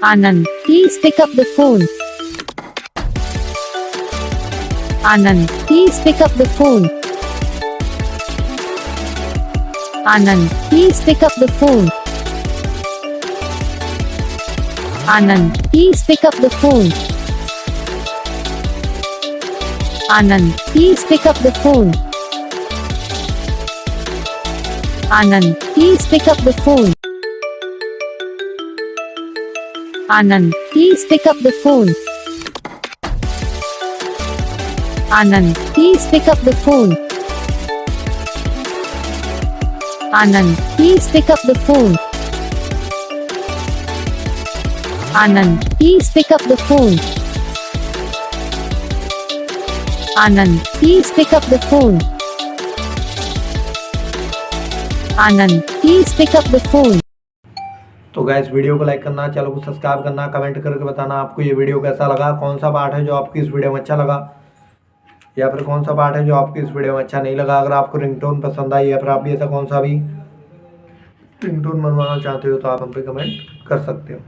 Anand, please pick up the phone. Anand, please pick up the phone. Anand, please pick up the phone. Anand, please pick up the phone. Anand, please pick up the phone. Anand, please pick up the phone. Anand, please pick up the phone. Anand, please pick up the phone. Anand, please pick up the phone. Anand, please pick up the phone. Anand, please pick up the phone. Anand, please pick up the phone. तो gas video को like करना, channel को subscribe करना, comment करके बताना आपको ये video कैसा लगा, कौन सा पार्ट है जो आपको इस वीडियो में अच्छा लगा या फिर कौन सा पार्ट है जो आपको इस वीडियो में अच्छा नहीं लगा। अगर आपको रिंगटोन पसंद आई या फिर आप भी ऐसा कौन सा भी रिंगटोन बनवाना चाहते हो तो आप हम पे कमेंट कर सकते हो।